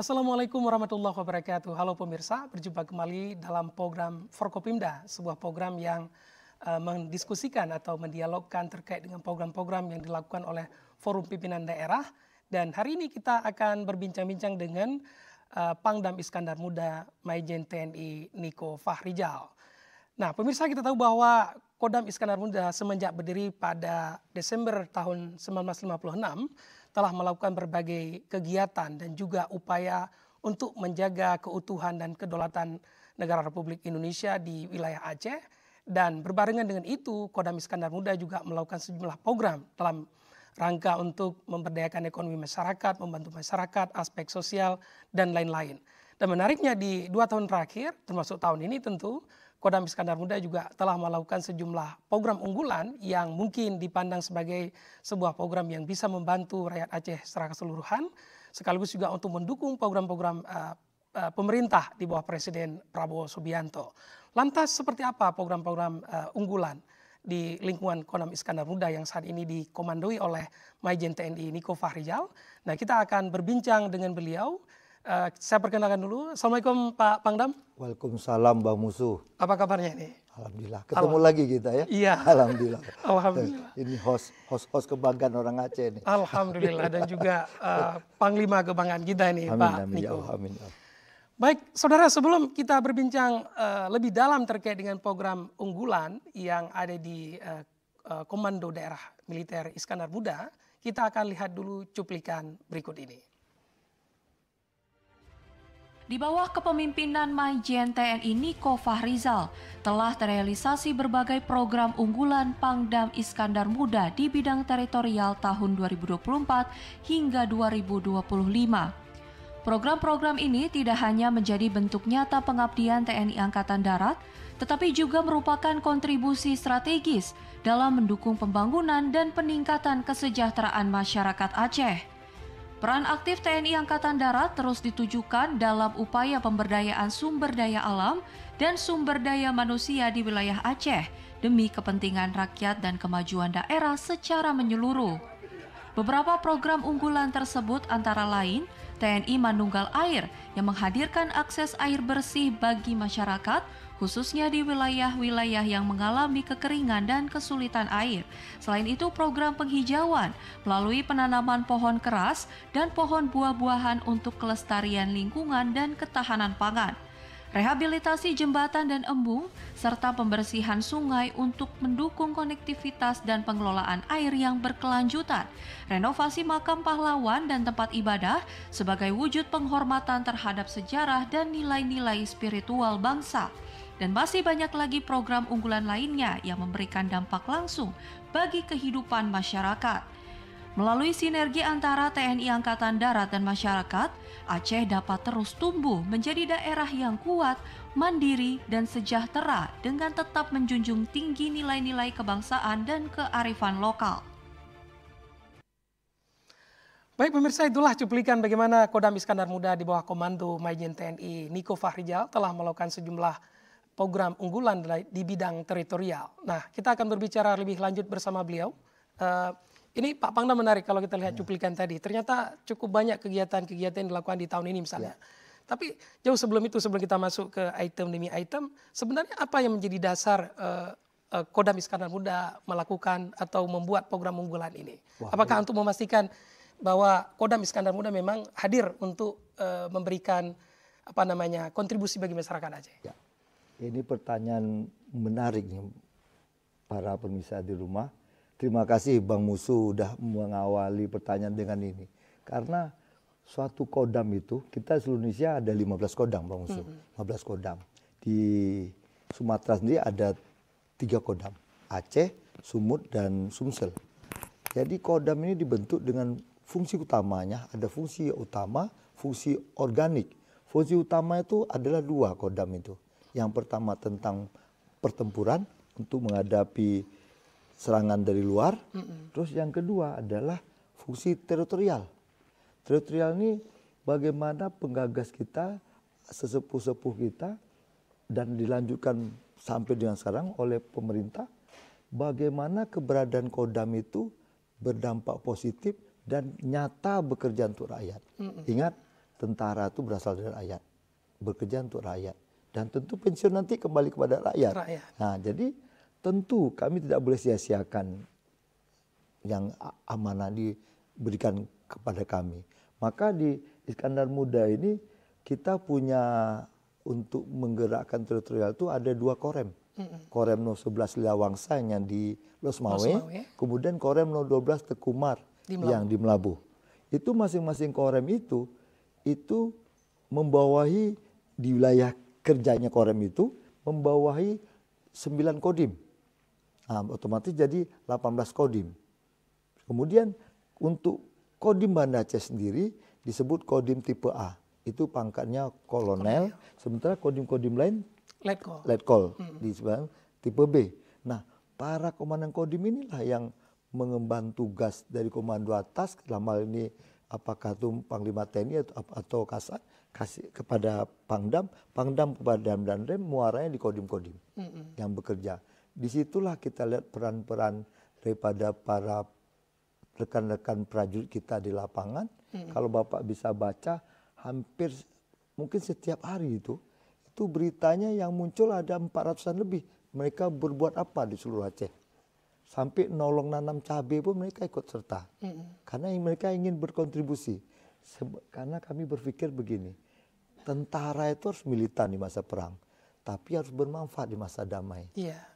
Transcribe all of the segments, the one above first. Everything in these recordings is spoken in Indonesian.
Assalamualaikum warahmatullahi wabarakatuh. Halo pemirsa, berjumpa kembali dalam program Forkopimda, sebuah program yang mendiskusikan atau mendialogkan terkait dengan program-program yang dilakukan oleh Forum Pimpinan Daerah. Dan hari ini kita akan berbincang-bincang dengan Pangdam Iskandar Muda Maijen TNI Niko Fahrizal. Nah, pemirsa, kita tahu bahwa Kodam Iskandar Muda semenjak berdiri pada Desember tahun 1956 telah melakukan berbagai kegiatan dan juga upaya untuk menjaga keutuhan dan kedaulatan negara Republik Indonesia di wilayah Aceh. Dan berbarengan dengan itu, Kodam Iskandar Muda juga melakukan sejumlah program dalam rangka untuk memberdayakan ekonomi masyarakat, membantu masyarakat, aspek sosial, dan lain-lain. Dan menariknya di 2 tahun terakhir, termasuk tahun ini tentu, Kodam Iskandar Muda juga telah melakukan sejumlah program unggulan yang mungkin dipandang sebagai sebuah program yang bisa membantu rakyat Aceh secara keseluruhan, sekaligus juga untuk mendukung program-program pemerintah di bawah Presiden Prabowo Subianto. Lantas seperti apa program-program unggulan di lingkungan Kodam Iskandar Muda yang saat ini dikomandoi oleh Maijen TNI Niko Fahrizal? Nah, kita akan berbincang dengan beliau. Saya perkenalkan dulu. Assalamualaikum Pak Pangdam. Waalaikumsalam Bang Musuh. Apa kabarnya ini? Alhamdulillah. Ketemu lagi kita ya. Iya. Alhamdulillah. Alhamdulillah. Ini host kebanggaan orang Aceh ini. Alhamdulillah, dan juga Panglima kebanggaan kita ini, Amin, Pak amin, Niko. ya, amin. Baik, saudara, sebelum kita berbincang lebih dalam terkait dengan program unggulan yang ada di Komando Daerah Militer Iskandar Muda, kita akan lihat dulu cuplikan berikut ini. Di bawah kepemimpinan Maijen TNI Niko Fahrizal, telah terrealisasi berbagai program unggulan Pangdam Iskandar Muda di bidang teritorial tahun 2024 hingga 2025. Program-program ini tidak hanya menjadi bentuk nyata pengabdian TNI Angkatan Darat, tetapi juga merupakan kontribusi strategis dalam mendukung pembangunan dan peningkatan kesejahteraan masyarakat Aceh. Peran aktif TNI Angkatan Darat terus ditujukan dalam upaya pemberdayaan sumber daya alam dan sumber daya manusia di wilayah Aceh demi kepentingan rakyat dan kemajuan daerah secara menyeluruh. Beberapa program unggulan tersebut antara lain TNI Manunggal Air yang menghadirkan akses air bersih bagi masyarakat, khususnya di wilayah-wilayah yang mengalami kekeringan dan kesulitan air. Selain itu, program penghijauan melalui penanaman pohon keras dan pohon buah-buahan untuk kelestarian lingkungan dan ketahanan pangan. Rehabilitasi jembatan dan embung, serta pembersihan sungai untuk mendukung konektivitas dan pengelolaan air yang berkelanjutan. Renovasi makam pahlawan dan tempat ibadah sebagai wujud penghormatan terhadap sejarah dan nilai-nilai spiritual bangsa. Dan masih banyak lagi program unggulan lainnya yang memberikan dampak langsung bagi kehidupan masyarakat. Melalui sinergi antara TNI Angkatan Darat dan masyarakat, Aceh dapat terus tumbuh menjadi daerah yang kuat, mandiri, dan sejahtera dengan tetap menjunjung tinggi nilai-nilai kebangsaan dan kearifan lokal. Baik pemirsa, itulah cuplikan bagaimana Kodam Iskandar Muda di bawah komando Maijen TNI Niko Fahrizal telah melakukan sejumlah program unggulan di bidang teritorial. Nah, kita akan berbicara lebih lanjut bersama beliau. Ini Pak Pangdam menarik kalau kita lihat cuplikan tadi. Ternyata cukup banyak kegiatan-kegiatan yang dilakukan di tahun ini misalnya. Tapi jauh sebelum itu, sebelum kita masuk ke item demi item, sebenarnya apa yang menjadi dasar Kodam Iskandar Muda melakukan atau membuat program unggulan ini? Apakah untuk memastikan bahwa Kodam Iskandar Muda memang hadir untuk memberikan kontribusi bagi masyarakat Aceh? Ya. Ini pertanyaan menarik nih para pemirsa di rumah. Terima kasih Bang Musuh sudah mengawali pertanyaan dengan ini. Karena suatu kodam itu, kita di seluruh Indonesia ada 15 kodam Bang Musuh. 15 kodam. Di Sumatera sendiri ada 3 kodam. Aceh, Sumut, dan Sumsel. Jadi kodam ini dibentuk dengan fungsi utamanya. Ada fungsi utama, fungsi organik. Fungsi utama itu adalah 2 kodam itu. Yang pertama tentang pertempuran untuk menghadapi serangan dari luar. Terus yang kedua adalah fungsi teritorial. Teritorial ini bagaimana penggagas kita, sesepuh-sepuh kita, dan dilanjutkan sampai dengan sekarang oleh pemerintah, bagaimana keberadaan Kodam itu berdampak positif dan nyata bekerja untuk rakyat. Ingat, tentara itu berasal dari rakyat, bekerja untuk rakyat, dan tentu pensiun nanti kembali kepada rakyat. Nah, jadi tentu kami tidak boleh sia-siakan yang amanah diberikan kepada kami. Maka di Iskandar Muda ini kita punya untuk menggerakkan teritorial itu ada 2 korem. Korem 11 Lawangsa yang di Losmawe, kemudian Korem 12 Tekumar yang di Melabuh. Itu masing-masing korem itu membawahi di wilayah kerjanya korem itu membawahi 9 kodim. Nah, otomatis jadi 18 kodim. Kemudian untuk kodim Banda Aceh sendiri disebut kodim tipe A. Itu pangkatnya kolonel, sementara kodim-kodim lain letkol di sebelah tipe B. Nah, para komandan kodim inilah yang mengemban tugas dari komando atas, dalam hal ini apakah itu Panglima TNI atau Kasat, kasih kepada Pangdam, Pangdam kepada Danrem, muaranya di kodim-kodim yang bekerja. Disitulah kita lihat peran-peran daripada para rekan-rekan prajurit kita di lapangan. Kalau Bapak bisa baca, hampir mungkin setiap hari itu beritanya yang muncul ada 400-an lebih. Mereka berbuat apa di seluruh Aceh. Sampai nolong nanam cabai pun mereka ikut serta. Karena mereka ingin berkontribusi. Karena kami berpikir begini, tentara itu harus militan di masa perang, tapi harus bermanfaat di masa damai.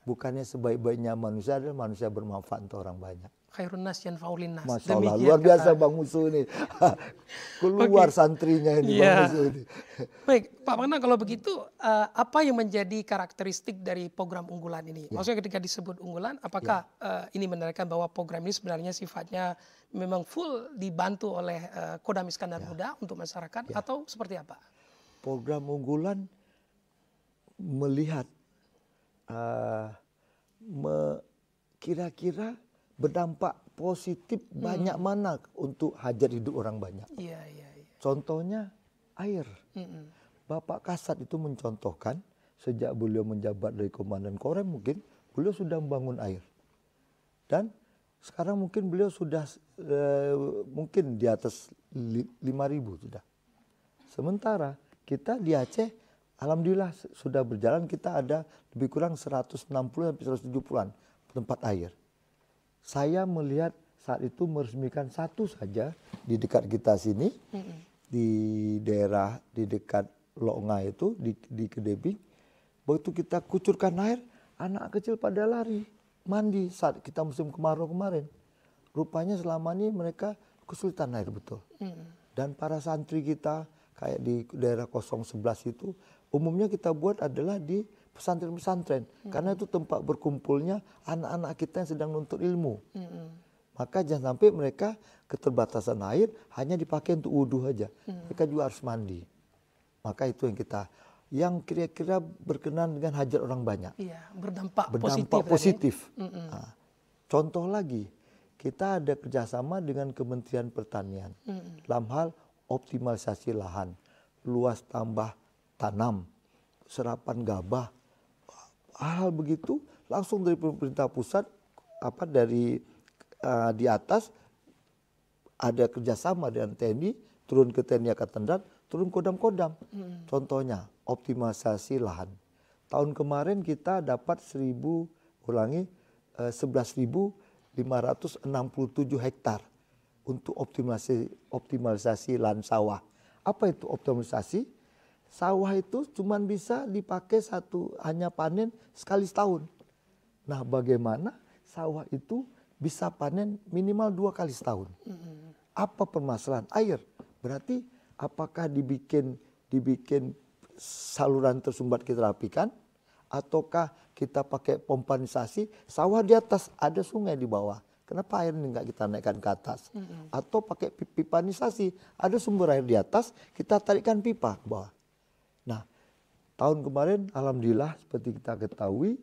Bukannya sebaik-baiknya manusia adalah manusia bermanfaat untuk orang banyak. Khairun nas yanfa'ul nas. Masya Allah, luar biasa Bang Musuh ini. Keluar santrinya ini Bang Musuh ini. Baik, Pak Pangdam, kalau begitu apa yang menjadi karakteristik dari program unggulan ini? Maksudnya ketika disebut unggulan, apakah ini menandakan bahwa program ini sebenarnya sifatnya memang full dibantu oleh Kodam Iskandar Muda untuk masyarakat atau seperti apa? Program unggulan melihat kira-kira berdampak positif banyak mana untuk hajat hidup orang banyak. Contohnya air. Bapak Kasat itu mencontohkan sejak beliau menjabat dari Komandan Korem mungkin beliau sudah membangun air. Dan sekarang mungkin beliau sudah mungkin di atas 5.000 sudah. Sementara kita di Aceh alhamdulillah sudah berjalan, kita ada lebih kurang 160 sampai 170-an tempat air. Saya melihat saat itu meresmikan satu saja di dekat kita sini, di daerah di dekat Longa itu, di Kedebing. Begitu kita kucurkan air, anak kecil pada lari, mandi saat kita musim kemarau kemarin. Rupanya selama ini mereka kesulitan air betul. Dan para santri kita, kayak di daerah 011 itu, umumnya kita buat adalah di pesantren-pesantren, karena itu tempat berkumpulnya anak-anak kita yang sedang menuntut ilmu. Maka jangan sampai mereka keterbatasan air hanya dipakai untuk wudhu aja. Mereka juga harus mandi. Maka itu yang kira-kira berkenan dengan hajat orang banyak. Berdampak positif. Nah, contoh lagi, kita ada kerjasama dengan Kementerian Pertanian dalam hal optimalisasi lahan, luas tambah tanam, serapan gabah. Hal begitu langsung dari pemerintah pusat dari di atas ada kerjasama dengan TNI, turun ke TNI Angkatan Darat, turun kodam-kodam. Contohnya optimalisasi lahan. Tahun kemarin kita dapat 11.567 hektar untuk optimalisasi lahan sawah. Apa itu optimalisasi? Sawah itu cuma bisa dipakai hanya panen sekali setahun. Nah, bagaimana sawah itu bisa panen minimal 2 kali setahun? Apa permasalahan? Air. Berarti apakah dibikin saluran tersumbat kita rapikan, ataukah kita pakai pompanisasi? Sawah di atas, ada sungai di bawah. Kenapa air ini nggak kita naikkan ke atas? Atau pakai pipanisasi, ada sumber air di atas, kita tarikkan pipa ke bawah. Nah, tahun kemarin alhamdulillah seperti kita ketahui,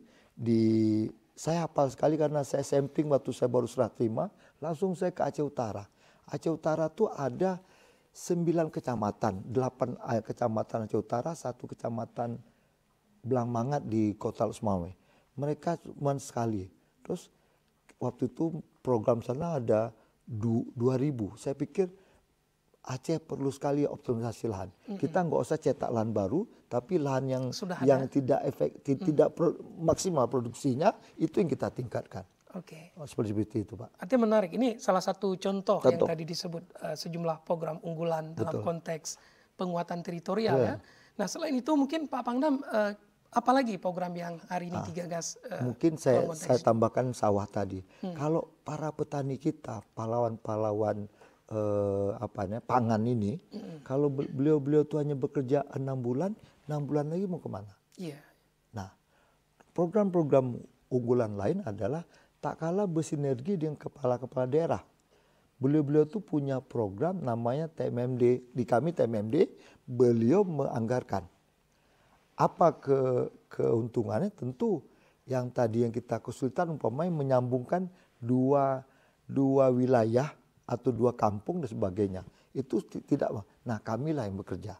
saya hafal sekali karena saya sampling waktu saya baru serah terima, langsung saya ke Aceh Utara. Aceh Utara tuh ada 9 kecamatan, 8 kecamatan Aceh Utara, 1 kecamatan Belang Mangat di Kota Losmawe. Mereka cuma sekali. Terus waktu itu program sana ada 2.000. Saya pikir Aceh perlu sekali optimalisasi lahan. Kita nggak usah cetak lahan baru, tapi lahan yang Sudah tidak efektif, tidak maksimal produksinya, itu yang kita tingkatkan. Oke. Seperti itu, Pak. Artinya menarik. Ini salah satu contoh yang Contoh. tadi disebut sejumlah program unggulan dalam Betul. konteks penguatan teritorial ya. Nah selain itu mungkin Pak Pangdam, apalagi program yang hari ini digagas? Mungkin saya tambahkan sawah tadi. Kalau para petani kita, pahlawan-pahlawan pangan ini, kalau beliau tuh hanya bekerja 6 bulan lagi mau kemana? Iya. Nah, program-program unggulan lain adalah tak kalah bersinergi dengan kepala-kepala daerah. Beliau tuh punya program namanya TMMD. Di kami TMMD, beliau menganggarkan. Apa keuntungannya? Tentu yang tadi yang kita kesulitan umpamanya menyambungkan dua wilayah atau 2 kampung dan sebagainya. Itu tidak. Nah, kamilah yang bekerja.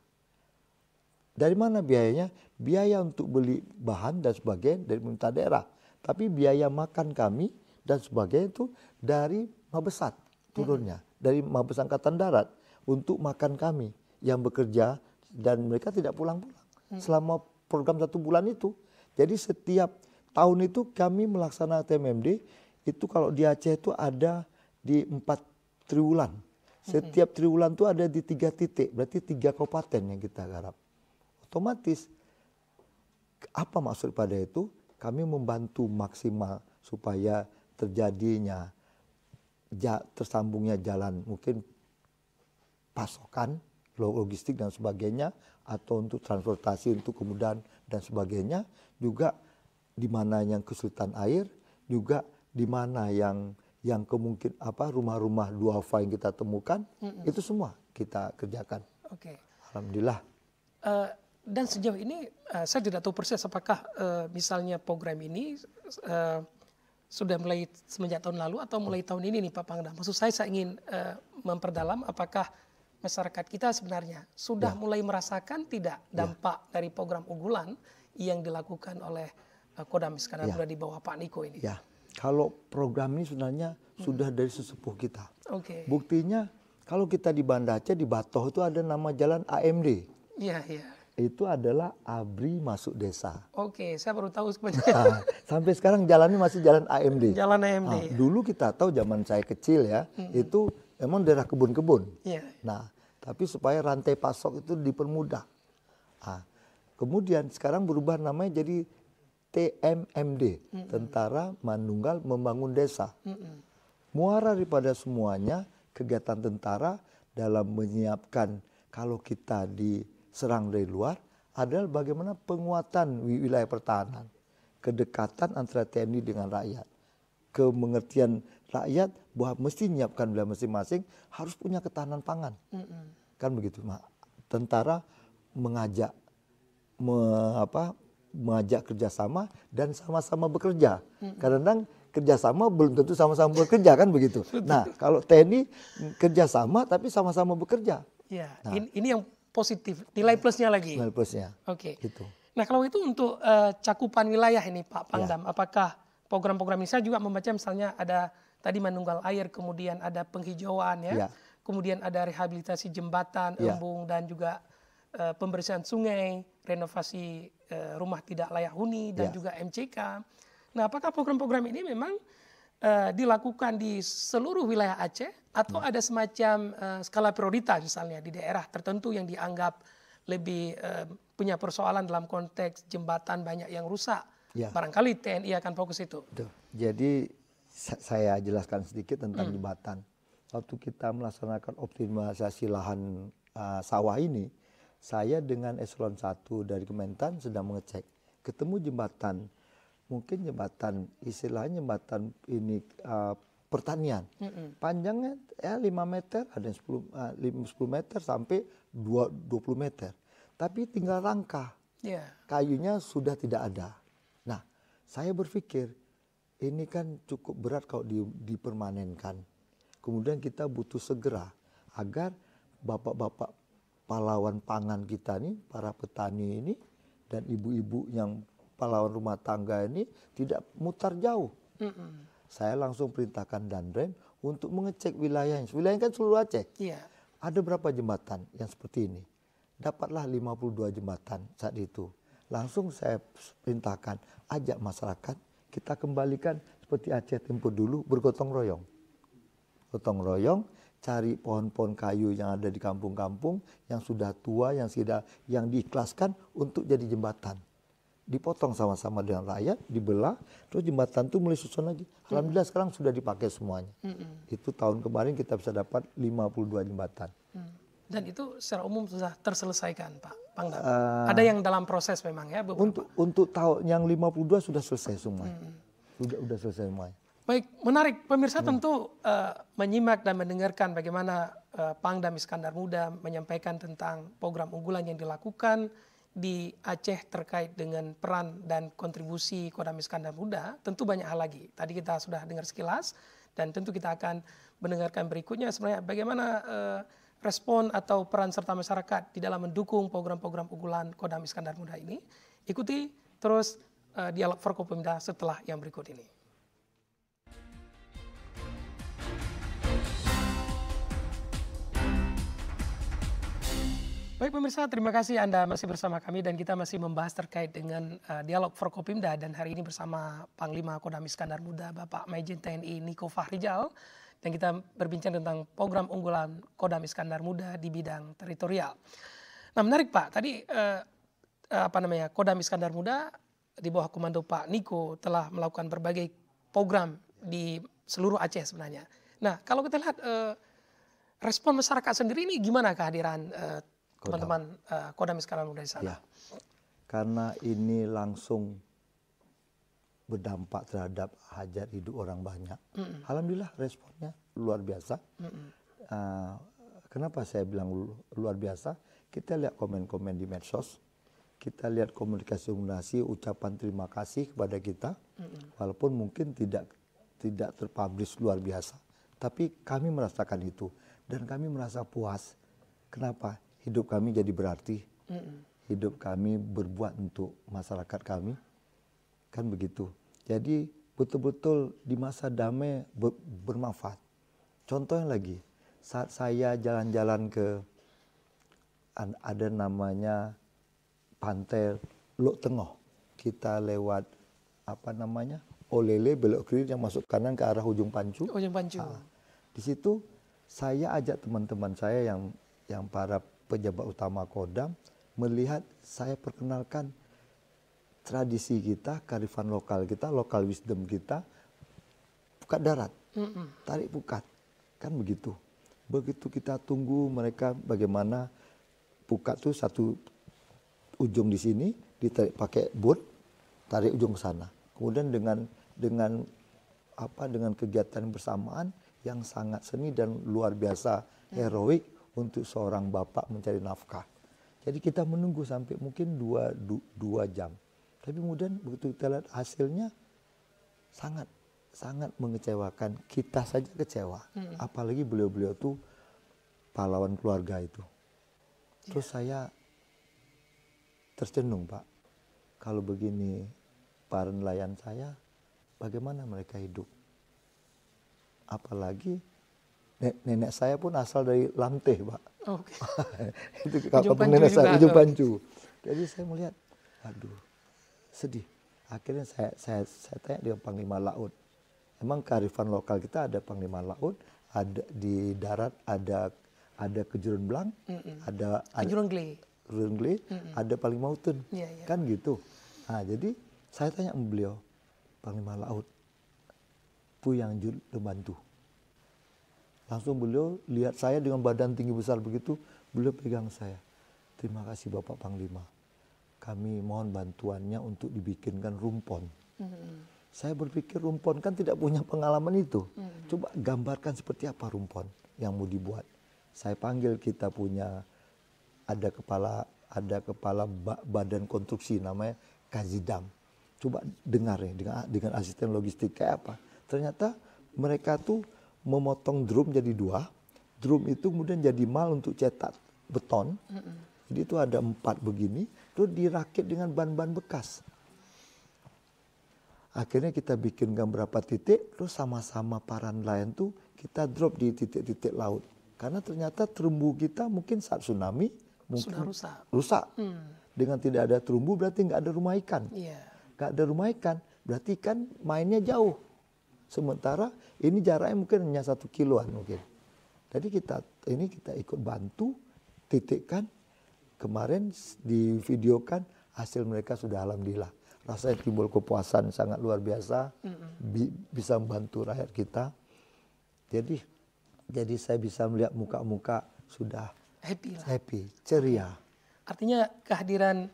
Dari mana biayanya? Biaya untuk beli bahan dan sebagainya dari pemerintah daerah. Tapi biaya makan kami dan sebagainya itu dari Mabesat turunnya. Dari Mabes Angkatan Darat untuk makan kami yang bekerja dan mereka tidak pulang-pulang. Selama program 1 bulan itu. Jadi setiap tahun itu kami melaksanakan TMMD. Itu kalau di Aceh itu ada di 4 triwulan. Setiap triwulan itu ada di 3 titik. Berarti 3 kabupaten yang kita garap. Otomatis apa maksud pada itu? Kami membantu maksimal supaya terjadinya tersambungnya jalan mungkin pasokan, logistik dan sebagainya, atau untuk transportasi untuk kemudahan dan sebagainya, juga di mana yang kesulitan air, juga di mana yang kemungkinan rumah-rumah duafa yang kita temukan, itu semua kita kerjakan. Oke. Alhamdulillah. Dan sejauh ini saya tidak tahu persis apakah misalnya program ini sudah mulai semenjak tahun lalu atau mulai tahun ini nih Pak Pangdam. Maksud saya ingin memperdalam apakah masyarakat kita sebenarnya sudah mulai merasakan tidak dampak dari program unggulan yang dilakukan oleh Kodam sekarang sudah di bawah Pak Niko ini. Ya, kalau program ini sebenarnya sudah dari sesepuh kita. Oke. Buktinya kalau kita di Banda Aceh, di Batoh itu ada nama jalan AMD. Iya, iya. Itu adalah ABRI masuk desa. Oke, saya baru tahu sebenarnya. Nah, sampai sekarang jalannya masih jalan AMD. Jalan AMD. Nah, dulu kita tahu zaman saya kecil ya, itu emang daerah kebun-kebun. Iya. Nah, tapi supaya rantai pasok itu dipermudah. Nah, kemudian sekarang berubah namanya jadi TMMD, Tentara Manunggal Membangun Desa. Muara daripada semuanya kegiatan tentara dalam menyiapkan kalau kita diserang dari luar adalah bagaimana penguatan wilayah pertahanan, kedekatan antara TNI dengan rakyat, kemengertian rakyat bahwa mesti menyiapkan wilayah masing-masing harus punya ketahanan pangan, kan begitu. Tentara mengajak kerjasama dan sama-sama bekerja. Kadang-kadang kerjasama belum tentu sama-sama bekerja, kan begitu. Nah, kalau TNI kerjasama tapi sama-sama bekerja. Ya, nah, ini yang positif, nilai plusnya lagi. Nilai plusnya. Oke. Gitu. Nah, kalau itu untuk cakupan wilayah ini Pak Pangdam, apakah program-program ini saya juga membaca misalnya ada tadi manunggal air, kemudian ada penghijauan ya, kemudian ada rehabilitasi jembatan, embung dan juga pembersihan sungai, renovasi rumah tidak layak huni dan juga MCK. Nah, apakah program-program ini memang dilakukan di seluruh wilayah Aceh atau ada semacam skala prioritas misalnya di daerah tertentu yang dianggap lebih punya persoalan dalam konteks jembatan banyak yang rusak? Barangkali TNI akan fokus itu. Betul. Jadi saya jelaskan sedikit tentang jembatan. Waktu kita melaksanakan optimalisasi lahan sawah ini, saya dengan eselon 1 dari Kementan sedang mengecek. Ketemu jembatan, mungkin jembatan, istilahnya jembatan ini pertanian. Panjangnya 5 meter, ada 10 meter sampai 20 meter. Tapi tinggal rangka, kayunya sudah tidak ada. Nah, saya berpikir ini kan cukup berat kalau dipermanenkan. Kemudian kita butuh segera agar bapak-bapak pahlawan pangan kita nih, para petani ini, dan ibu-ibu yang pahlawan rumah tangga ini tidak mutar jauh. Saya langsung perintahkan Danrem untuk mengecek wilayahnya. Wilayahnya kan seluruh Aceh. ada berapa jembatan yang seperti ini? Dapatlah 52 jembatan saat itu. Langsung saya perintahkan, ajak masyarakat, kita kembalikan seperti Aceh tempo dulu, bergotong royong. Gotong royong, cari pohon-pohon kayu yang ada di kampung-kampung, yang sudah tua, yang diikhlaskan untuk jadi jembatan. Dipotong sama-sama dengan rakyat, dibelah, terus jembatan itu mulai susun lagi. Alhamdulillah sekarang sudah dipakai semuanya. Itu tahun kemarin kita bisa dapat 52 jembatan. Dan itu secara umum sudah terselesaikan, Pak Pangdam. Ada yang dalam proses memang ya beberapa. Untuk tahun yang 52 sudah selesai semua. Sudah selesai semuanya. Baik, menarik. Pemirsa tentu menyimak dan mendengarkan bagaimana Pangdam Iskandar Muda menyampaikan tentang program unggulan yang dilakukan di Aceh terkait dengan peran dan kontribusi Kodam Iskandar Muda. Tentu banyak hal lagi. Tadi kita sudah dengar sekilas dan tentu kita akan mendengarkan berikutnya sebenarnya bagaimana respon atau peran serta masyarakat di dalam mendukung program-program unggulan Kodam Iskandar Muda ini. Ikuti terus dialog Forkopimda setelah yang berikut ini. Baik pemirsa, terima kasih Anda masih bersama kami dan kita masih membahas terkait dengan dialog Forkopimda dan hari ini bersama Panglima Kodam Iskandar Muda Bapak Majen TNI Niko Fahrijal dan kita berbincang tentang program unggulan Kodam Iskandar Muda di bidang teritorial. Nah menarik Pak, tadi Kodam Iskandar Muda di bawah komando Pak Niko telah melakukan berbagai program di seluruh Aceh sebenarnya. Nah kalau kita lihat respon masyarakat sendiri ini gimana kehadiran teman-teman Kodam Iskandar Muda di sana? Ya, karena ini langsung berdampak terhadap hajat hidup orang banyak. Alhamdulillah responnya luar biasa. Kenapa saya bilang luar biasa? Kita lihat komen-komen di medsos, kita lihat komunikasi, ucapan terima kasih kepada kita, walaupun mungkin tidak terpublish luar biasa. Tapi kami merasakan itu dan kami merasa puas. Kenapa? Hidup kami jadi berarti, hidup kami berbuat untuk masyarakat kami, kan begitu. Jadi betul-betul di masa damai bermanfaat. Contohnya lagi, saat saya jalan-jalan ke ada namanya Pantai Lok Tengah, kita lewat Olele belok kiri yang masuk kanan ke arah Ujung Pancu. Ujung Pancu. Di situ saya ajak teman-teman saya yang para pejabat utama Kodam melihat, saya perkenalkan tradisi kita, kearifan lokal kita, lokal wisdom kita, pukat darat, tarik pukat, kan begitu. Begitu kita tunggu mereka bagaimana pukat itu satu ujung di sini, ditarik pakai boot, tarik ujung ke sana. Kemudian dengan kegiatan bersamaan yang sangat seni dan luar biasa heroik untuk seorang bapak mencari nafkah. Jadi kita menunggu sampai mungkin 2 jam. Tapi kemudian begitu kita lihat hasilnya sangat mengecewakan. Kita saja kecewa. Apalagi beliau-beliau itu pahlawan keluarga itu. Terus saya tercenung Pak. Kalau begini para nelayan saya, bagaimana mereka hidup? Apalagi nenek saya pun asal dari Lamteh, Pak. Okay. Itu kampung nenek saya, Ujung Pancu. Jadi saya melihat, aduh, sedih. Akhirnya saya tanya dengan Panglima Laut. Emang kearifan lokal kita ada Panglima Laut, ada di darat ada Kejurun Belang, ada Kejurun Gle, ada Panglima Utun, kan gitu. Nah, jadi saya tanya sama beliau, Panglima Laut, Puyang Jul Lebantu. Langsung beliau lihat saya dengan badan tinggi besar begitu, beliau pegang saya. Terima kasih Bapak Panglima. Kami mohon bantuannya untuk dibikinkan rumpon. Saya berpikir rumpon kan tidak punya pengalaman itu. Coba gambarkan seperti apa rumpon yang mau dibuat. Saya panggil, kita punya ada kepala badan konstruksi namanya Kazidam. Coba dengar ya dengan asisten logistik kayak apa. Ternyata mereka tuh memotong drum jadi 2, drum itu kemudian jadi mal untuk cetak beton. Jadi itu ada 4 begini, terus dirakit dengan ban-ban bekas. Akhirnya kita bikinkan berapa titik, terus sama-sama para nelayan tuh kita drop di titik-titik laut. Karena ternyata terumbu kita mungkin saat tsunami mungkin Sudah rusak. rusak. Dengan tidak ada terumbu berarti nggak ada rumah ikan. Iya. Nggak ada rumah ikan berarti ikan mainnya jauh. Sementara ini jaraknya mungkin hanya 1 kiloan mungkin. Jadi kita ikut bantu titikkan. Kemarin divideokan hasil mereka sudah alhamdulillah. Rasanya timbul kepuasan sangat luar biasa. Bisa membantu rakyat kita. Jadi saya bisa melihat muka-muka sudah Happy lah. happy, ceria. Artinya kehadiran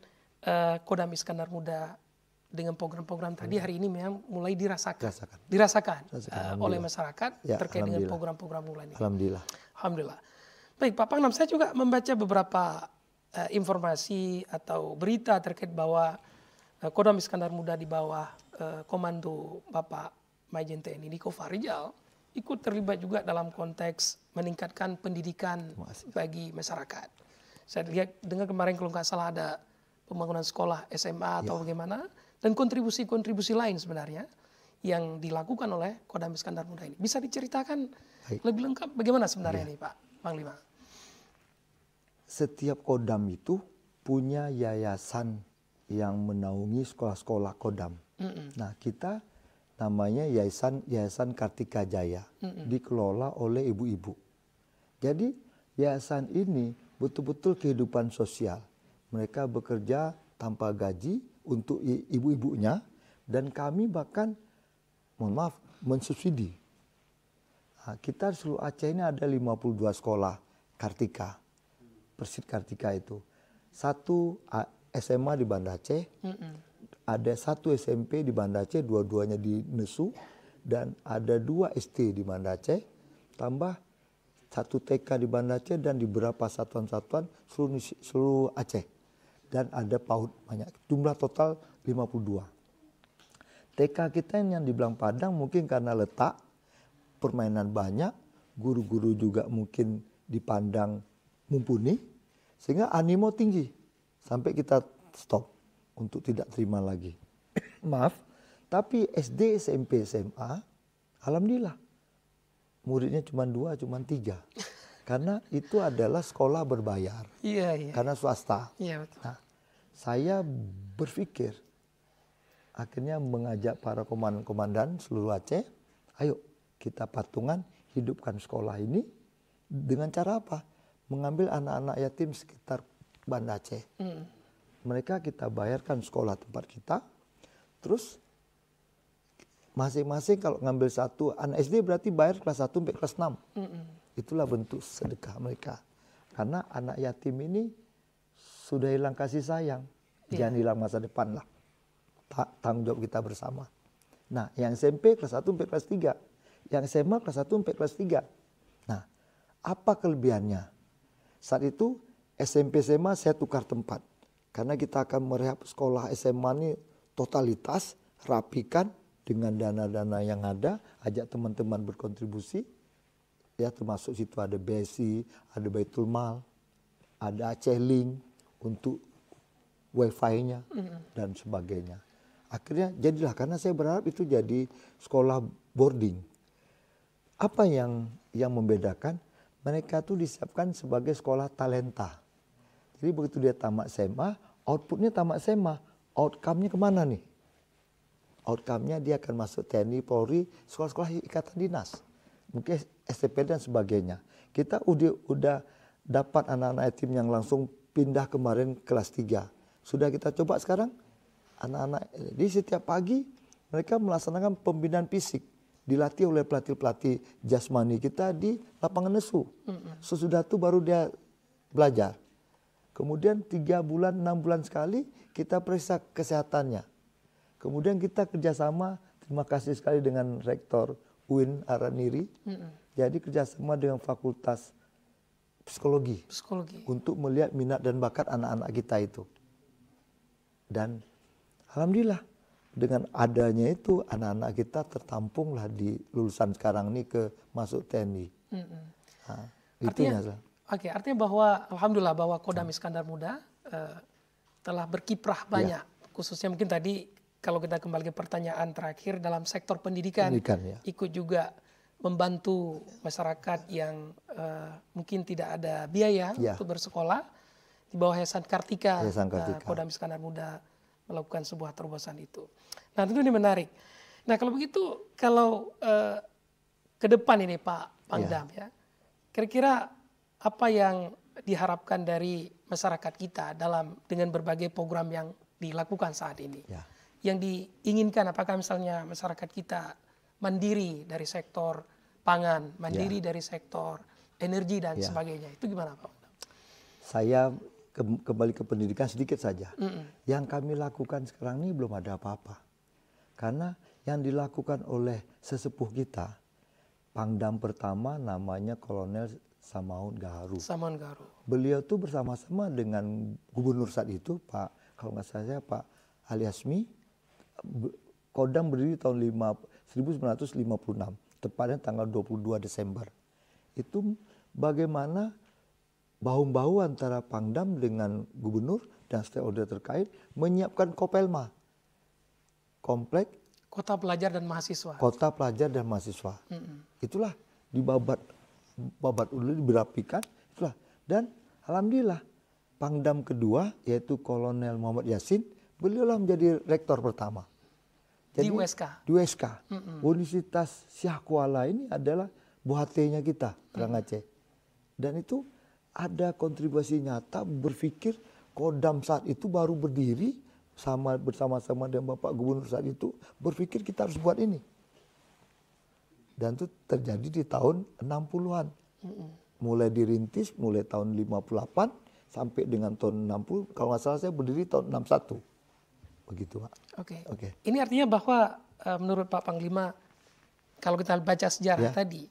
Kodam Iskandar Muda dengan program-program tadi hari ini memang mulai dirasakan oleh masyarakat terkait dengan program-program mulai ini. Alhamdulillah. Alhamdulillah. Baik, Pak Pangdam, saya juga membaca beberapa informasi atau berita terkait bahwa Kodam Iskandar Muda di bawah komando Bapak Majen TNI Niko Fahrizal ikut terlibat juga dalam konteks meningkatkan pendidikan bagi masyarakat. Saya lihat dengar kemarin kalau nggak salah ada pembangunan sekolah SMA atau bagaimana, dan kontribusi-kontribusi lain sebenarnya yang dilakukan oleh Kodam Iskandar Muda ini. Bisa diceritakan lebih lengkap bagaimana sebenarnya ini Pak Panglima? Setiap Kodam itu punya yayasan yang menaungi sekolah-sekolah Kodam. Nah, kita namanya Yayasan Kartika Jaya, dikelola oleh ibu-ibu. Jadi yayasan ini betul-betul kehidupan sosial. Mereka bekerja tanpa gaji untuk ibu-ibunya, dan kami bahkan, mohon maaf, mensubsidi. Nah, kita di seluruh Aceh ini ada 52 sekolah Kartika, Persit Kartika itu. 1 SMA di Banda Aceh, ada 1 SMP di Banda Aceh, dua-duanya di Nesu, dan ada 2 SD di Banda Aceh, tambah 1 TK di Banda Aceh dan di beberapa satuan-satuan seluruh Aceh. Dan ada PAUD banyak, jumlah total 52. TK kita yang dibilang Padang mungkin karena letak, permainan banyak, guru-guru juga mungkin dipandang mumpuni, sehingga animo tinggi. Sampai kita stop untuk tidak terima lagi. Maaf, tapi SD, SMP, SMA, alhamdulillah. Muridnya cuma 2, cuma 3. Karena itu adalah sekolah berbayar. Iya. Karena swasta. Iya, betul. Nah, saya berpikir, akhirnya mengajak para komandan seluruh Aceh, ayo kita patungan hidupkan sekolah ini dengan cara apa? Mengambil anak-anak yatim sekitar Banda Aceh. Mereka kita bayarkan sekolah tempat kita, terus masing-masing kalau ngambil 1 anak SD berarti bayar kelas 1 sampai kelas 6. Itulah bentuk sedekah mereka. Karena anak yatim ini sudah hilang kasih sayang. Jangan hilang masa depan lah. Tanggung jawab kita bersama. Nah, yang SMP kelas 1 sampai kelas 3. Yang SMA kelas 1 sampai kelas 3. Nah, apa kelebihannya? Saat itu SMP SMA saya tukar tempat. Karena kita akan merehab sekolah SMA ini totalitas, rapikan dengan dana-dana yang ada, ajak teman-teman berkontribusi. Ya, termasuk situ ada BSI, ada Baitul Mal, ada Aceh Link untuk wifi-nya dan sebagainya. Akhirnya jadilah, karena saya berharap itu jadi sekolah boarding. Apa yang membedakan? Mereka tuh disiapkan sebagai sekolah talenta. Jadi begitu dia tamat SMA, outputnya tamat SMA, outcome-nya kemana nih? Outcome-nya dia akan masuk TNI, Polri, sekolah-sekolah ikatan dinas. Mungkin STP dan sebagainya. Kita udah dapat anak-anak yatim yang langsung pindah kemarin kelas 3. Sudah kita coba sekarang anak-anak. Jadi setiap pagi mereka melaksanakan pembinaan fisik. Dilatih oleh pelatih-pelatih jasmani kita di lapangan Nesu. Sesudah itu baru dia belajar. Kemudian 3 bulan, 6 bulan sekali kita periksa kesehatannya. Kemudian kita kerjasama, terima kasih sekali dengan Rektor UIN Araniri. Jadi kerjasama dengan Fakultas Psikologi. Untuk melihat minat dan bakat anak-anak kita itu. Dan alhamdulillah dengan adanya itu anak-anak kita tertampunglah di lulusan sekarang ini ke masuk TNI. Nah, artinya bahwa alhamdulillah bahwa Kodam Iskandar Muda telah berkiprah banyak. Khususnya mungkin tadi kalau kita kembali ke pertanyaan terakhir dalam sektor pendidikan. Ikut juga membantu masyarakat yang mungkin tidak ada biaya untuk bersekolah di bawah Yayasan Kartika. Kodam Iskandar Muda melakukan sebuah terobosan itu. Nah, tentu ini menarik. Nah, kalau begitu, kalau ke depan ini Pak Pangdam ya, kira-kira apa yang diharapkan dari masyarakat kita dengan berbagai program yang dilakukan saat ini? Yang diinginkan, apakah misalnya masyarakat kita mandiri dari sektor pangan, mandiri dari sektor energi dan sebagainya, itu gimana Pak? Saya kembali ke pendidikan sedikit saja. Yang kami lakukan sekarang ini belum ada apa-apa. Karena yang dilakukan oleh sesepuh kita, Pangdam pertama namanya Kolonel Samaun Gaharu. Beliau tuh bersama-sama dengan gubernur saat itu, kalau nggak salah Pak Ali Asmi, Kodam berdiri tahun 1956, tepatnya tanggal 22 Desember. Itu bagaimana bahu-bahu antara Pangdam dengan gubernur dan stakeholder terkait menyiapkan Kopelma, komplek Kota Pelajar dan Mahasiswa. Itulah di babat dulu diberapikan, itulah. Dan alhamdulillah Pangdam kedua yaitu Kolonel Muhammad Yasin, beliaulah menjadi rektor pertama. Jadi, di USK. Universitas Syah Kuala ini adalah buhatenya kita, orang Aceh. Dan itu ada kontribusi nyata berpikir Kodam saat itu baru berdiri bersama-sama dengan Bapak Gubernur saat itu berpikir kita harus buat ini. Dan itu terjadi di tahun 60-an. Mulai dirintis mulai tahun 58 sampai dengan tahun 60, kalau nggak salah saya berdiri tahun 61. Begitu Pak. Oke. Ini artinya bahwa menurut Pak Panglima, kalau kita baca sejarah tadi,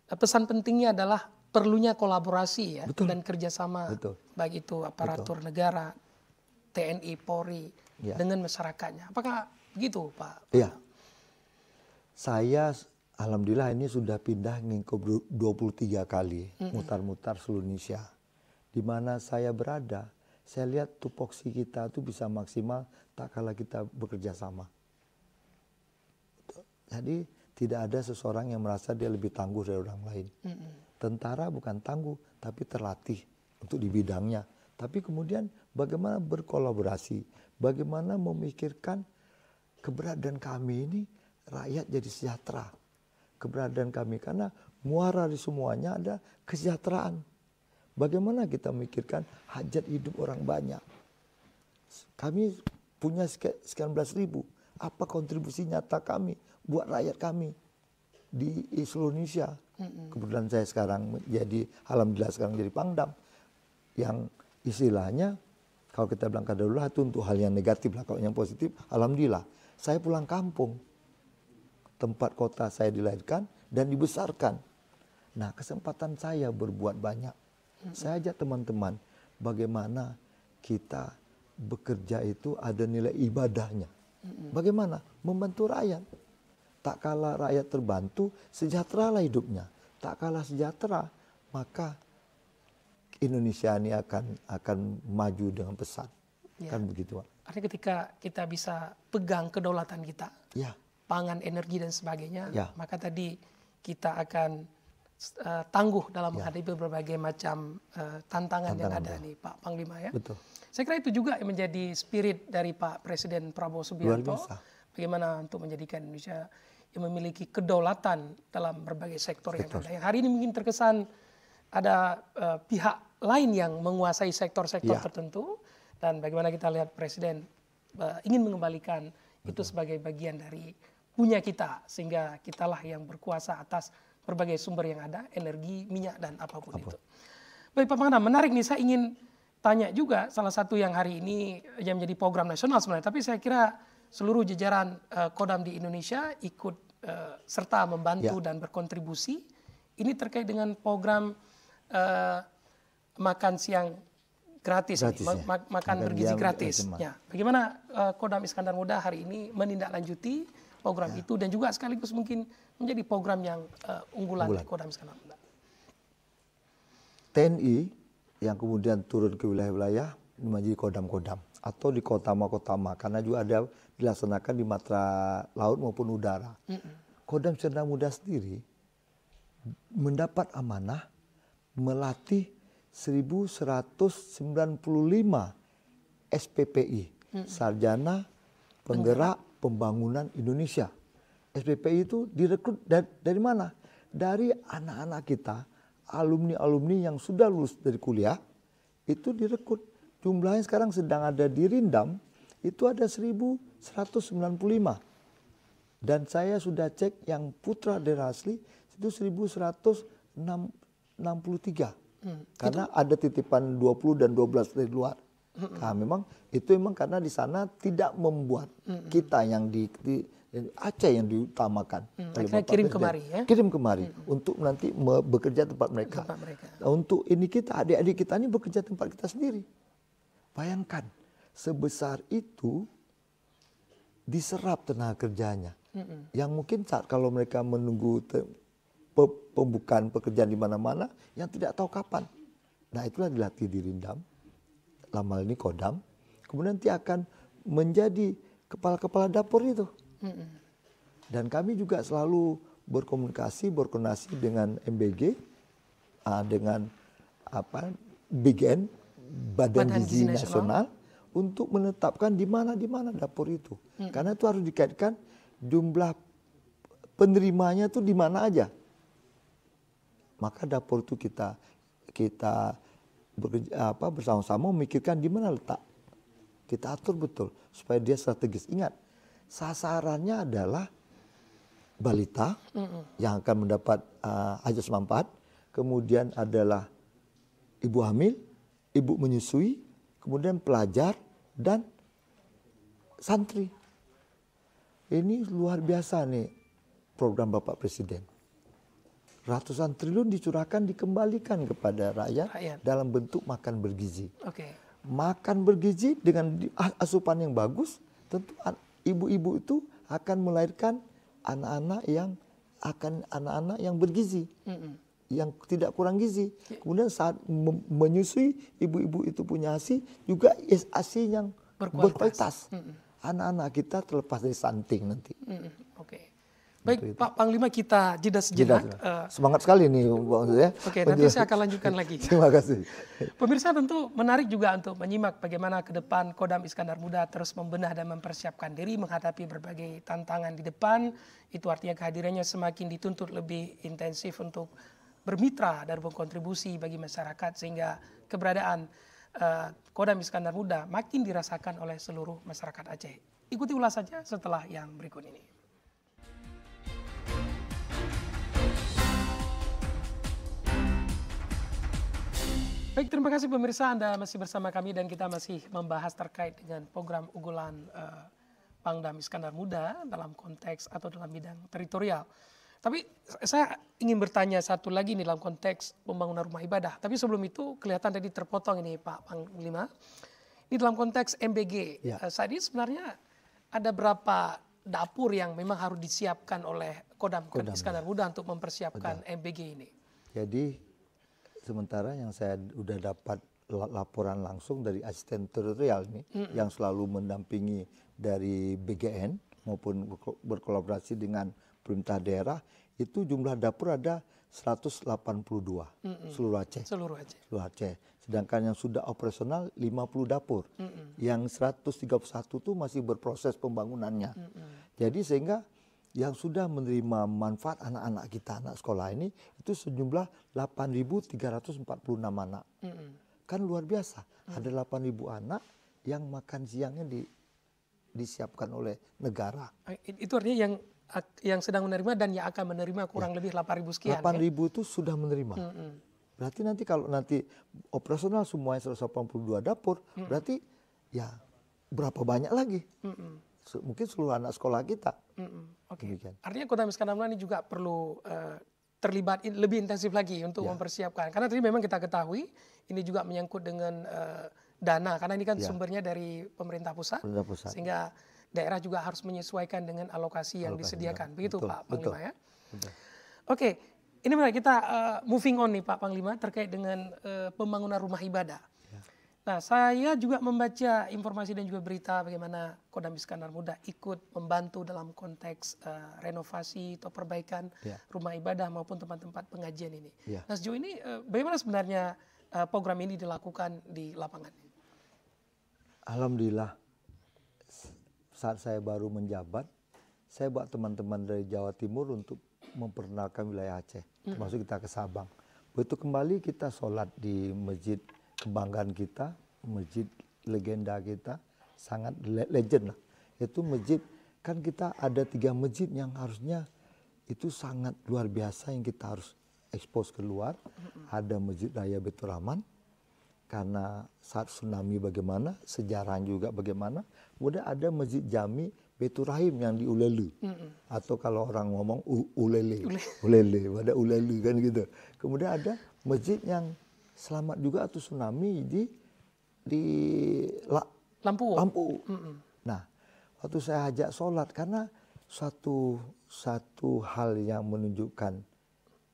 pesan pentingnya adalah perlunya kolaborasi dan kerjasama, baik itu aparatur negara, TNI, Polri, dengan masyarakatnya. Apakah begitu Pak? Iya. Saya alhamdulillah ini sudah pindah ke 23 kali, mutar-mutar seluruh Indonesia. Di mana saya berada, saya lihat tupoksi kita itu bisa maksimal tak kala kita bekerja sama. Jadi tidak ada seseorang yang merasa dia lebih tangguh dari orang lain. Tentara bukan tangguh, tapi terlatih untuk di bidangnya. Tapi kemudian bagaimana berkolaborasi, bagaimana memikirkan keberadaan kami ini rakyat jadi sejahtera. Keberadaan kami karena muara di semuanya ada kesejahteraan. Bagaimana kita memikirkan hajat hidup orang banyak. Kami punya sekian belas ribu. Apa kontribusi nyata kami buat rakyat kami di seluruh Indonesia. Kebetulan saya sekarang alhamdulillah sekarang jadi Pangdam. Yang istilahnya kalau kita bilang kadarullah itu untuk hal yang negatif lah. Kalau yang positif, alhamdulillah. Saya pulang kampung. Tempat kota saya dilahirkan dan dibesarkan. Nah, kesempatan saya berbuat banyak. Saya ajak teman-teman bagaimana kita bekerja itu ada nilai ibadahnya. Bagaimana? Membantu rakyat. Tak kala rakyat terbantu, sejahteralah hidupnya. Tak kala sejahtera, maka Indonesia ini akan maju dengan pesat. Kan begitu, Pak. Artinya ketika kita bisa pegang kedaulatan kita, pangan, energi dan sebagainya, maka tadi kita akan tangguh dalam menghadapi berbagai macam tantangan yang ada nih Pak Panglima ya. Betul. Saya kira itu juga yang menjadi spirit dari Pak Presiden Prabowo Subianto. Bagaimana untuk menjadikan Indonesia yang memiliki kedaulatan dalam berbagai sektor yang ada. Yang hari ini mungkin terkesan ada pihak lain yang menguasai sektor-sektor tertentu. Dan bagaimana kita lihat Presiden ingin mengembalikan itu sebagai bagian dari punya kita. Sehingga kitalah yang berkuasa atas berbagai sumber yang ada, energi, minyak, dan apapun itu. Baik Pak Pangdam, menarik nih, saya ingin tanya juga salah satu yang hari ini yang menjadi program nasional sebenarnya. Tapi saya kira seluruh jajaran Kodam di Indonesia ikut serta membantu dan berkontribusi. Ini terkait dengan program makan siang gratis makan bergizi gratis. Ya. Bagaimana Kodam Iskandar Muda hari ini menindaklanjuti program itu dan juga sekaligus mungkin menjadi program yang unggulan di Kodam Iskandar Muda. TNI yang kemudian turun ke wilayah-wilayah menjadi kodam-kodam atau di kotama-kotama karena juga ada dilaksanakan di matra laut maupun udara. Kodam Iskandar Muda sendiri mendapat amanah melatih 1.195 SPPI, Sarjana Penggerak Pembangunan Indonesia. SPPI itu direkrut dari mana? Dari anak-anak kita, alumni-alumni yang sudah lulus dari kuliah, itu direkrut. Jumlahnya sekarang sedang ada di Rindam, itu ada 1.195. Dan saya sudah cek yang putra daerah asli, itu 1.163. Karena ada titipan 20 dan 12 dari luar. Nah, memang karena di sana tidak membuat kita yang di Aceh yang diutamakan. Kirim kemari ya? Kirim kemari untuk nanti bekerja tempat mereka. Nah, untuk ini kita, adik-adik kita ini bekerja tempat kita sendiri. Bayangkan, sebesar itu diserap tenaga kerjanya. Yang mungkin saat kalau mereka menunggu pembukaan pekerjaan di mana-mana, yang tidak tahu kapan. Nah, itulah dilatih di Rindam, lama ini Kodam. Kemudian nanti akan menjadi kepala-kepala dapur itu. Dan kami juga selalu berkoordinasi dengan MBG, dengan BGN, Badan Gizi Nasional, untuk menetapkan di mana dapur itu. Karena itu harus dikaitkan jumlah penerimanya itu di mana aja. Maka dapur itu kita bersama-sama memikirkan di mana letak. Kita atur betul supaya dia strategis. Ingat, sasarannya adalah balita yang akan mendapat ajas manfaat, kemudian adalah ibu hamil, ibu menyusui, kemudian pelajar dan santri. Ini luar biasa nih program Bapak Presiden. Ratusan triliun dicurahkan, dikembalikan kepada rakyat dalam bentuk makan bergizi. Makan bergizi dengan asupan yang bagus, tentu ibu-ibu itu akan melahirkan anak-anak yang bergizi, yang tidak kurang gizi. Kemudian saat menyusui, ibu-ibu itu punya ASI juga ASI yang berkualitas. Anak-anak kita terlepas dari stunting nanti. Baik, Pak Panglima, kita jeda sejenak. Semangat sekali nih, ya. Nanti saya akan lanjutkan lagi. Terima kasih. Pemirsa, tentu menarik juga untuk menyimak bagaimana ke depan Kodam Iskandar Muda terus membenah dan mempersiapkan diri menghadapi berbagai tantangan di depan. Itu artinya kehadirannya semakin dituntut lebih intensif untuk bermitra dan berkontribusi bagi masyarakat, sehingga keberadaan Kodam Iskandar Muda makin dirasakan oleh seluruh masyarakat Aceh. Ikuti ulasannya setelah yang berikut ini. Baik, terima kasih pemirsa, Anda masih bersama kami dan kita masih membahas terkait dengan program unggulan Pangdam Iskandar Muda dalam konteks atau dalam bidang teritorial. Tapi saya ingin bertanya satu lagi nih dalam konteks pembangunan rumah ibadah. Tapi sebelum itu kelihatan tadi terpotong ini Pak Panglima. Ini dalam konteks MBG. Saat ini sebenarnya ada berapa dapur yang memang harus disiapkan oleh Kodam Iskandar Muda untuk mempersiapkan MBG ini? Jadi sementara yang saya sudah dapat laporan langsung dari asisten teritorial ini yang selalu mendampingi dari BGN maupun berkolaborasi dengan pemerintah daerah, itu jumlah dapur ada 182 seluruh Aceh. Seluruh Aceh. Sedangkan yang sudah operasional 50 dapur. Yang 131 itu masih berproses pembangunannya. Jadi sehingga yang sudah menerima manfaat anak-anak kita, anak sekolah ini, itu sejumlah 8.346 anak. Kan luar biasa, ada 8.000 anak yang makan siangnya disiapkan oleh negara. Itu artinya yang sedang menerima dan yang akan menerima kurang lebih 8.000 sekian. 8.000 itu sudah menerima. Berarti nanti kalau nanti operasional semuanya 182 dapur, berarti ya berapa banyak lagi? Mungkin seluruh anak sekolah kita. Artinya Kodam Iskandar Muda ini juga perlu terlibat lebih intensif lagi untuk mempersiapkan. Karena tadi memang kita ketahui ini juga menyangkut dengan dana. Karena ini kan sumbernya dari pemerintah pusat. Sehingga daerah juga harus menyesuaikan dengan alokasi yang disediakan. Begitu Pak Panglima ya. Oke, ini menarik, kita moving on nih Pak Panglima terkait dengan pembangunan rumah ibadah. Nah, saya juga membaca informasi dan juga berita bagaimana Kodam Iskandar Muda ikut membantu dalam konteks renovasi atau perbaikan rumah ibadah maupun tempat-tempat pengajian ini. Nah, sejauh ini bagaimana sebenarnya program ini dilakukan di lapangan? Alhamdulillah, saat saya baru menjabat, saya bawa teman-teman dari Jawa Timur untuk memperkenalkan wilayah Aceh, termasuk kita ke Sabang. Begitu kembali kita sholat di masjid kebanggaan kita, masjid legenda kita, sangat legend lah. Itu masjid, kan kita ada 3 masjid yang harusnya itu sangat luar biasa yang kita harus expose keluar. Ada Masjid Raya Baitur Rahman, karena saat tsunami bagaimana, sejarah juga bagaimana. Kemudian ada Masjid Jami Baitur Rahim yang di Ulele. Atau kalau orang ngomong Ulele, ada Ulele kan gitu. Kemudian ada masjid yang selamat juga atau tsunami di Lampu. Nah, waktu saya ajak sholat, karena satu hal yang menunjukkan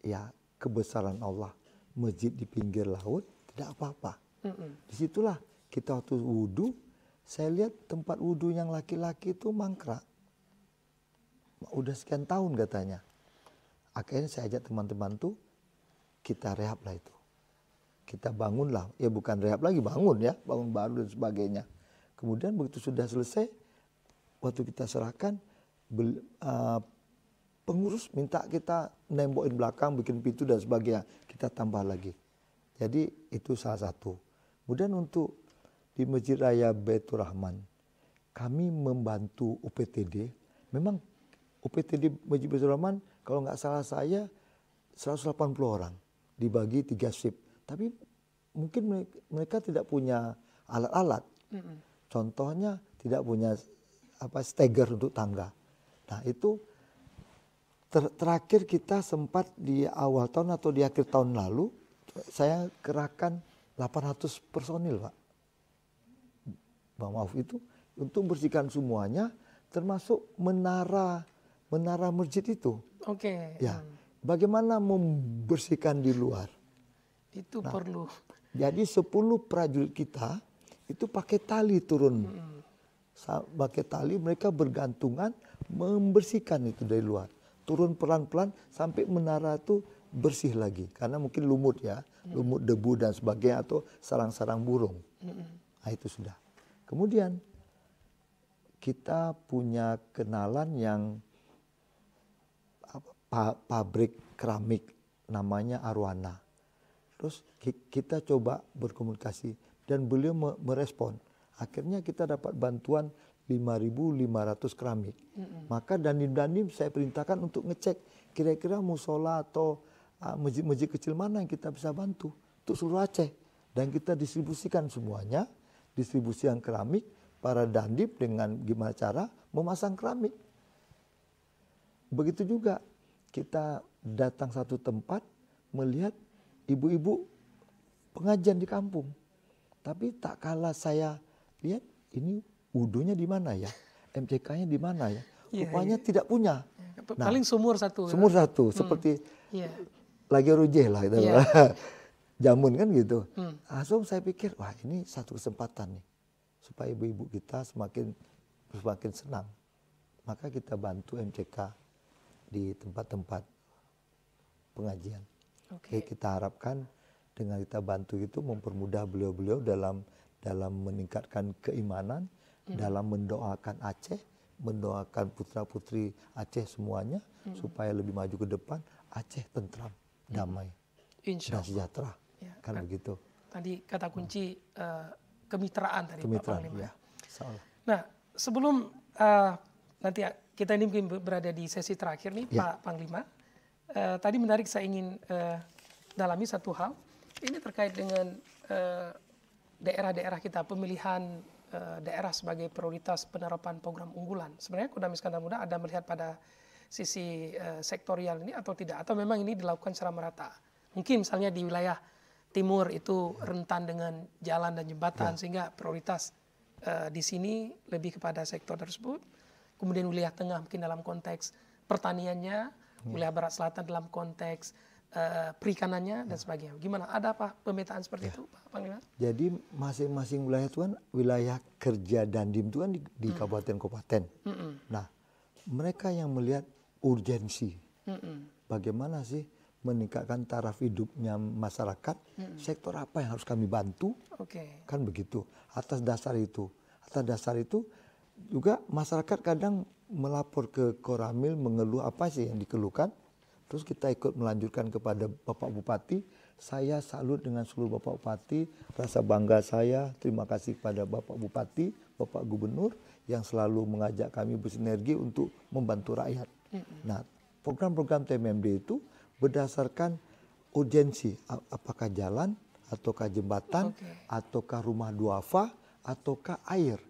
ya kebesaran Allah, masjid di pinggir laut tidak apa-apa. Disitulah kita waktu wudhu, saya lihat tempat wudhu yang laki-laki itu mangkrak. Udah sekian tahun katanya. Akhirnya saya ajak teman-teman tuh, kita rehab lah itu. Kita bangunlah, ya bukan rehab lagi, bangun ya, bangun baru dan sebagainya. Kemudian begitu sudah selesai, waktu kita serahkan, pengurus minta kita nembokin belakang, bikin pintu dan sebagainya, kita tambah lagi. Jadi itu salah satu. Kemudian untuk di Masjid Raya Baitur Rahman, kami membantu UPTD. Memang UPTD Masjid Baitur Rahman, kalau nggak salah saya 180 orang, dibagi 3 shift. Tapi mungkin mereka tidak punya alat-alat. Contohnya tidak punya steger untuk tangga. Nah itu terakhir kita sempat di awal tahun atau di akhir tahun lalu, saya kerahkan 800 personil, Pak. Maaf itu untuk bersihkan semuanya, termasuk menara masjid itu. Oke. Ya, bagaimana membersihkan di luar? Itu perlu. Jadi 10 prajurit kita itu pakai tali turun. Pakai tali mereka bergantungan membersihkan itu dari luar. Turun pelan-pelan sampai menara itu bersih lagi. Karena mungkin lumut ya, lumut debu dan sebagainya atau sarang-sarang burung. Nah itu sudah. Kemudian kita punya kenalan yang pabrik keramik namanya Arwana. Terus kita coba berkomunikasi dan beliau merespon. Akhirnya kita dapat bantuan 5.500 keramik. Maka Dandim saya perintahkan untuk ngecek kira-kira musola atau masjid-masjid kecil mana yang kita bisa bantu untuk seluruh Aceh. Dan kita distribusikan semuanya, distribusikan keramik, para Dandim dengan gimana cara memasang keramik. Begitu juga kita datang satu tempat melihat ibu-ibu pengajian di kampung. Tapi tak kalah saya lihat ini wudhunya di mana ya, MCK-nya di mana ya, rupanya tidak punya. Nah, paling sumur satu. Sumur satu, seperti lagi rujeh lah itu. Jamun kan gitu. Langsung saya pikir, wah ini satu kesempatan nih, supaya ibu-ibu kita semakin senang. Maka kita bantu MCK di tempat-tempat pengajian. Jadi kita harapkan dengan kita bantu itu mempermudah beliau-beliau dalam meningkatkan keimanan, dalam mendoakan Aceh, mendoakan putra-putri Aceh semuanya supaya lebih maju ke depan, Aceh tentram, damai, dan sejahtera. Ya, kan begitu. Tadi kata kunci kemitraan tadi Pak Panglima. Ya, nah, sebelum nanti kita ini mungkin berada di sesi terakhir nih Pak Panglima. Tadi menarik saya ingin dalami satu hal. Ini terkait dengan daerah-daerah kita, pemilihan daerah sebagai prioritas penerapan program unggulan. Sebenarnya Kodam Iskandar Muda ada melihat pada sisi sektorial ini atau tidak? Atau memang ini dilakukan secara merata? Mungkin misalnya di wilayah timur itu rentan dengan jalan dan jembatan sehingga prioritas di sini lebih kepada sektor tersebut. Kemudian wilayah tengah mungkin dalam konteks pertaniannya, wilayah barat selatan dalam konteks perikanannya dan sebagainya. Gimana? Ada apa pemetaan seperti itu, Pak Panglima? Jadi masing-masing wilayah itu kan wilayah kerja Dandim itu kan di kabupaten-kabupaten. Nah, mereka yang melihat urgensi, bagaimana sih meningkatkan taraf hidupnya masyarakat, sektor apa yang harus kami bantu, kan begitu. Atas dasar itu juga masyarakat kadang melapor ke Koramil mengeluh apa sih yang dikeluhkan. Terus kita ikut melanjutkan kepada Bapak Bupati. Saya salut dengan seluruh Bapak Bupati. Rasa bangga saya, terima kasih kepada Bapak Bupati, Bapak Gubernur yang selalu mengajak kami bersinergi untuk membantu rakyat. Nah, program-program TMMD itu berdasarkan urgensi. Apakah jalan, ataukah jembatan, ataukah rumah duafa, ataukah air.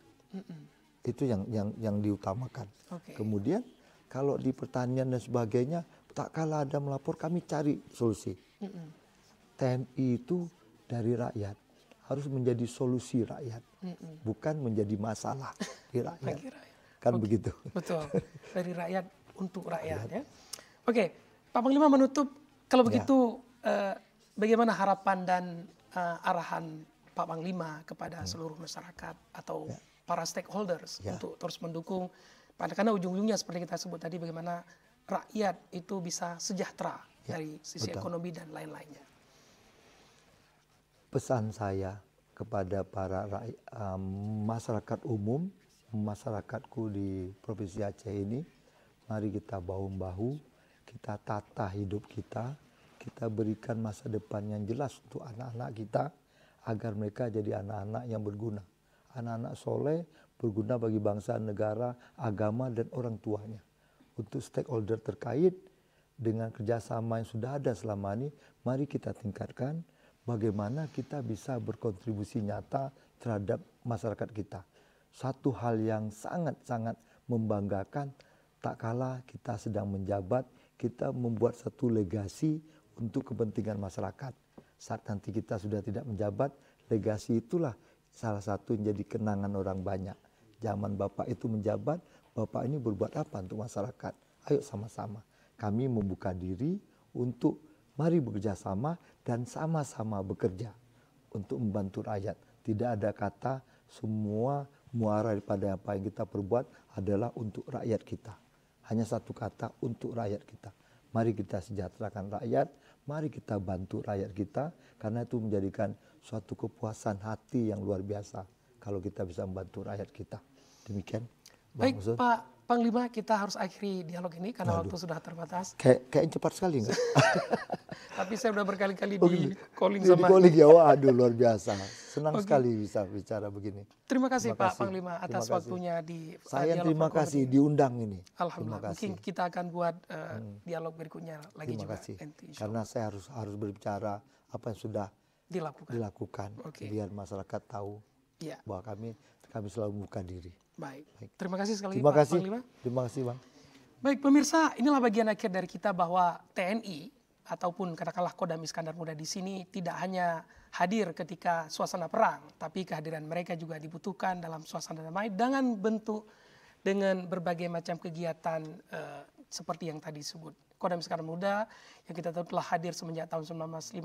Itu yang diutamakan. Kemudian kalau di pertanian dan sebagainya, tak kala ada melapor, kami cari solusi. TNI itu dari rakyat, harus menjadi solusi rakyat, bukan menjadi masalah di rakyat. Kan begitu. Betul, dari rakyat untuk rakyat. Ya. Oke, Pak Panglima menutup, kalau begitu bagaimana harapan dan arahan Pak Panglima kepada seluruh masyarakat atau para stakeholders untuk terus mendukung, karena ujung-ujungnya seperti kita sebut tadi, bagaimana rakyat itu bisa sejahtera dari sisi ekonomi dan lain-lainnya. Pesan saya kepada para masyarakat umum, masyarakatku di Provinsi Aceh ini, mari kita bahu-membahu, kita tata hidup kita berikan masa depan yang jelas untuk anak-anak kita, agar mereka jadi anak-anak yang berguna. Anak-anak soleh, berguna bagi bangsa, negara, agama, dan orang tuanya. Untuk stakeholder terkait dengan kerjasama yang sudah ada selama ini, mari kita tingkatkan bagaimana kita bisa berkontribusi nyata terhadap masyarakat kita. Satu hal yang sangat-sangat membanggakan, tak kala kita sedang menjabat, kita membuat satu legasi untuk kepentingan masyarakat. Saat nanti kita sudah tidak menjabat, legasi itulah salah satu yang jadi kenangan orang banyak. Zaman Bapak itu menjabat, Bapak ini berbuat apa untuk masyarakat? Ayo sama-sama. Kami membuka diri untuk mari bekerja sama dan sama-sama bekerja untuk membantu rakyat. Tidak ada kata semua muara daripada apa yang kita perbuat adalah untuk rakyat kita. Hanya satu kata, untuk rakyat kita. Mari kita sejahterakan rakyat, mari kita bantu rakyat kita, karena itu menjadikan suatu kepuasan hati yang luar biasa kalau kita bisa membantu rakyat kita. Demikian. Baik, Pak Panglima, kita harus akhiri dialog ini karena waktu sudah terbatas. Kayak cepat sekali enggak? Tapi saya udah berkali-kali di calling sama. Di calling ya, waduh luar biasa. Senang sekali bisa bicara begini. Terima kasih Pak Panglima atas waktunya di saya terima kasih diundang ini. Alhamdulillah. Mungkin kita akan buat dialog berikutnya lagi terima juga. Kasih. Karena saya harus berbicara apa yang sudah dilakukan. Biar masyarakat tahu bahwa kami selalu membuka diri. Baik. Terima kasih sekali Pak Panglima. Terima kasih Bang. Baik pemirsa, inilah bagian akhir dari kita bahwa TNI ataupun katakanlah Kodam Iskandar Muda di sini tidak hanya hadir ketika suasana perang, tapi kehadiran mereka juga dibutuhkan dalam suasana damai dengan berbagai macam kegiatan seperti yang tadi disebut. Kodam Iskandar Muda yang kita tahu telah hadir semenjak tahun 1956,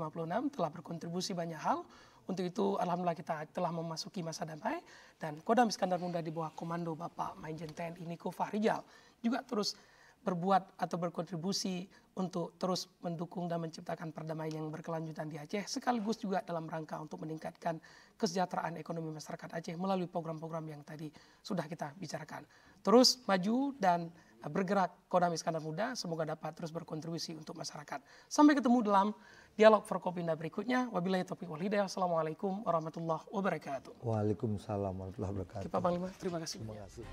telah berkontribusi banyak hal. Untuk itu alhamdulillah kita telah memasuki masa damai, dan Kodam Iskandar Muda di bawah komando Bapak Majen TNI Niko Fahrijal juga terus berbuat atau berkontribusi untuk terus mendukung dan menciptakan perdamaian yang berkelanjutan di Aceh, sekaligus juga dalam rangka untuk meningkatkan kesejahteraan ekonomi masyarakat Aceh melalui program-program yang tadi sudah kita bicarakan. Terus maju dan bergerak Kodam Iskandar Muda, semoga dapat terus berkontribusi untuk masyarakat. Sampai ketemu dalam dialog Forkopimda berikutnya. Wabillahi taufiq wal hidayah. Assalamualaikum warahmatullahi wabarakatuh. Waalaikumsalam warahmatullahi wabarakatuh. Pak Panglima, terima kasih. Terima kasih.